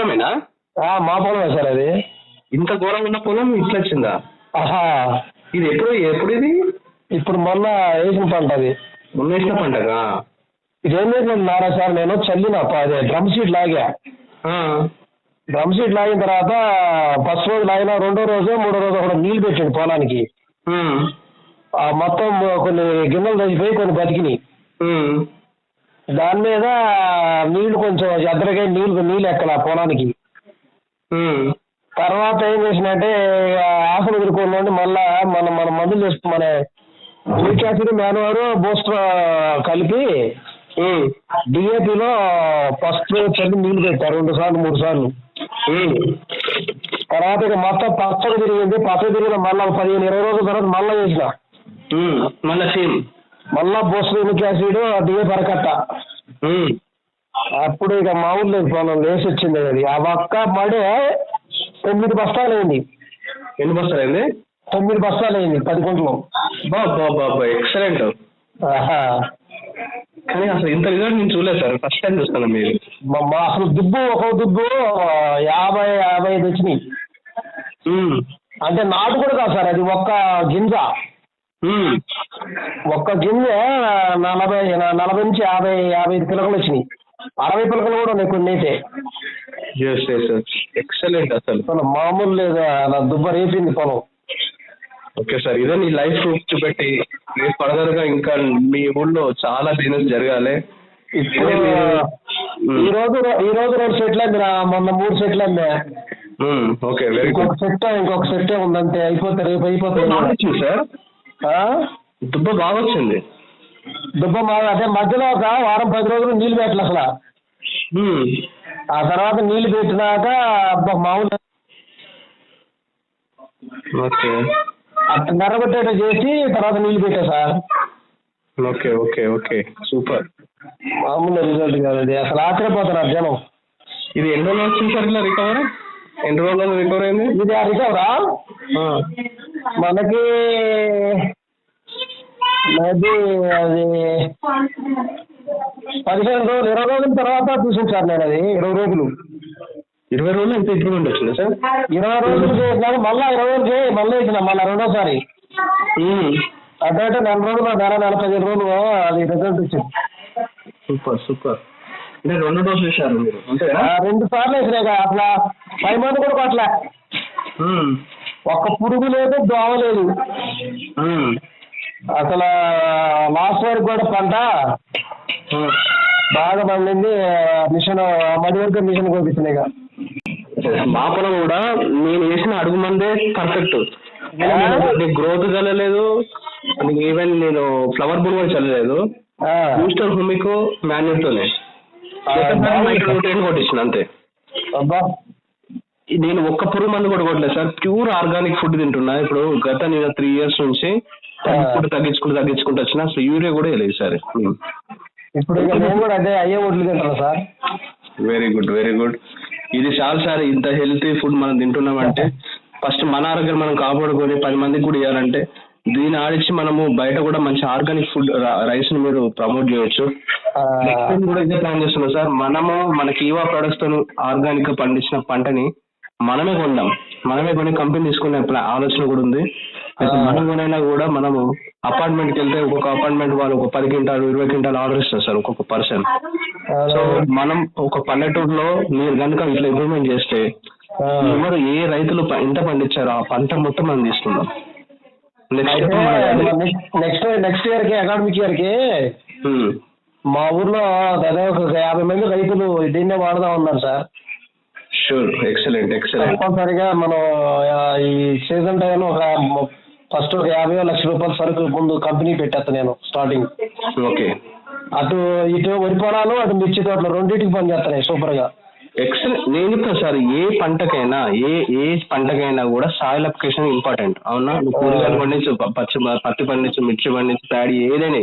పొలమేనా? మా పొలమే సార్ అది. ఇంత ఘోరంగా ఉన్న పొలం ఇట్లా వచ్చిందా? ఆహా, ఇది ఎప్పుడు ఇది? ఇప్పుడు మొన్న వేసిన పంట అది. మొన్న వేసిన పంటగా? ఇదేం చేసినారా సార్, నేను చల్లిన అదే డ్రమ్ షీట్ లాగా. డ్రమ్ షీట్ లాగిన తర్వాత ఫస్ట్ రోజు లాగిన, రెండో రోజు మూడో రోజు కూడా నీళ్లు పెట్టాడు పొలానికి. మొత్తం కొన్ని గిన్నెలు తగ్గిపోయి కొన్ని బతికినాయి. దాని మీద నీళ్లు కొంచెం ఎద్దరికై నీళ్లు ఎక్కల పొలానికి. తర్వాత ఏం చేసినట్టే ఆకులు ఎదుర్కొండి, మళ్ళా మన మందులు చేస్తూ మన యూరిక్ యాసిడ్, మ్యాన్యూర్, బూస్టర్ కలిపి డిఏపిలో ఫస్ట్ చల్లి నీళ్లు పెట్టారు 2 సార్లు 3 సార్లు. తర్వాత ఇక మొత్తం పచ్చడి తిరిగింది. పచ్చడి తిరిగిన మళ్ళీ 15-20 రోజుల తర్వాత మళ్ళీ చేసిన మళ్ళా బూస్టర్, యూరిక్ యాసిడ్, డిఏపి అరకట్ట. అప్పుడు ఇక మామూలు లేదు పొలం లేసి వచ్చింది. అది ఆ ఒక్క మడే 9 బస్తాలు అయింది. ఎన్ని బస్తాలు అయింది? 9 బస్తాలు అయింది 10 గుంటలు. బాబా ఎక్సలెంట్. కానీ అసలు ఇంత రిజల్ట్ నేను చూడలేదు సార్, ఫస్ట్ టైం చూస్తాను. మీరు అసలు ఒక దుబ్బు 50-55 వచ్చినాయి. అంటే నాటు కూడా కాదు సార్, అది ఒక్క గింజ. ఒక్క గింజ 40 నుంచి 55 పిలకలు వచ్చినాయి. 60 పిలకలు కూడా ఉన్నాయి కొన్ని అయితే. ఎక్సలెంట్ అసలు మామూలు లేదు, నా దుబ్బ రేపింది పొలం. ఓకే సార్, ఇదే నీ లైఫ్ చూపెట్టి మీరు ఫర్దర్ గా ఇంకా మీ ఊళ్ళో చాలా బిజినెస్ జరగాలి. ఇప్పుడు ఈ రోజు 2 సెట్లు అంది, మొన్న 3 సెట్లు అంది. Okay, very good. ఇంకొక సెట్టే ఉందంటే అయిపోతే రేపు అయిపోతుంది సార్. దుబ్బ బాగా వచ్చింది. దుబ్బ అదే మధ్యలో ఒక వారం 10 రోజులు నీళ్లు పెట్టాలి అసలు. ఆ తర్వాత నీళ్లు పెట్టినాక మామూలు అట్లా నెరగొట్టేట చేసి తర్వాత నీళ్లు పెట్టా సార్. Okay super. మామూలు రిజల్ట్ కాదు అది, అసలు ఆశ్చర్యపోతున్నారు జనం. ఇది ఎన్ని రోజులు వచ్చింది సార్ ఇలా రికవర్? ఎన్ని రోజులు రికవర్ అయింది ఇది? ఆ రికవరా మనకి అది 15 రోజులు 20 రోజుల తర్వాత చూసాను సార్ నేను. అది 20 రోజులు 20 రోజులు ఎంత ఇంప్రూవ్మెంట్ వచ్చింది సార్? 20 రోజులు చేసినాక మళ్ళీ 20 రోజులకి మళ్ళీ ఇచ్చిన మళ్ళీ రెండోసారి. అంటే 4 రోజులు 15 రోజులు అది రిజల్ట్ వచ్చింది. సూపర్. అంటే 2 డోసులు వేసారు మీరు? 2 సార్లు వేసినాక అట్లా 10 మంది కూడా అట్లా ఒక్క పురుగు లేదు, దోమ లేదు. అసలు లాస్ట్ వరకు కూడా పంట బాగా పండింది. మిషన్ మడి వరకు మిషన్ పంపించినాయి. మా పొలం కూడా నేను వేసిన అడుగు మందే పర్ఫెక్ట్. గ్రోత్ చల్లలేదు, ఈవెన్ నేను ఫ్లవర్ బుల్ కూడా చల్లలేదు. బూస్టర్, హుమిక్, మాన్యూర్తోనే కొట్టించిన అంతే. నేను ఒక్క పురుగు మందు కూడా కొట్టలేదు సార్. ప్యూర్ ఆర్గానిక్ ఫుడ్ తింటున్నా ఇప్పుడు. గత నేను 3 years నుంచి ఫుడ్ తగ్గించుకుంటూ వచ్చిన. అసలు యూరియా కూడా లేదు సార్. ఇప్పుడు కూడా అదే అయ్యే ఒడ్లు తింటాను సార్. Very good. ఇది చాలు సార్. ఇంత హెల్తీ ఫుడ్ మనం తింటున్నామంటే ఫస్ట్ మన ఆరోగ్యం మనం కాపాడుకొని 10 మందికి కూడా ఇవ్వాలంటే దీన్ని ఆడించి మనము బయట కూడా మంచి ఆర్గానిక్ ఫుడ్ రైస్ ని మీరు ప్రమోట్ చేయొచ్చు. నెక్స్ట్ టైం కూడా ఇదే ప్లాన్ చేస్తున్నాం సార్. మనము మన కీవా ప్రొడక్ట్స్ తో ఆర్గానిక్ గా పండించిన పంటని మనమే కొందాం, మనమే కొని కంపెనీ తీసుకునే ఆలోచన కూడా ఉంది. మనం కొనైనా కూడా మనము అపార్ట్మెంట్కి వెళ్తే ఒక్కొక్క అపార్ట్మెంట్ వాళ్ళు ఒక 10 క్వింటాలు 20 క్వింటాలు ఆర్డర్ ఇస్తారు సార్ ఒక్కొక్క పర్సన్. సో మనం ఒక పల్లెటూరులో మీరు కనుక ఇట్లా ఇంప్రూవ్మెంట్ చేస్తే ఎవరు ఏ రైతులు ఎంత పండించారో ఆ పంట మొత్తం మనం తీసుకుందాం. నెక్స్ట్ ఇయర్ కి అకాడమిక్ ఇయర్ కి మా ఊర్లో దాదాపు 50 మంది రైతులు దీన్నే వాడదాం ఉన్నారు సార్. Sure, excellent. తప్పనిసరిగా మనం ఈ సీజన్ టైంలో ఫస్ట్ ఒక 50 లక్షల రూపాయల సరుకు ముందు కంపెనీ పెట్టేస్తా నేను స్టార్టింగ్. ఓకే. అటు ఇటు వరి పొలాలు, అటు మిర్చి తోటలు రెండింటికి పని చేస్తున్నాయి సూపర్ గా. ఎక్సలెంట్. నేను చెప్తాను సార్, ఏ పంటకైనా కూడా సాయిల్ అప్లికేషన్ ఇంపార్టెంట్. అవునా? కూరగాయలు పండించు, పత్తి పండించు, మిర్చి పండించు, ప్యాడీ ఏదైనా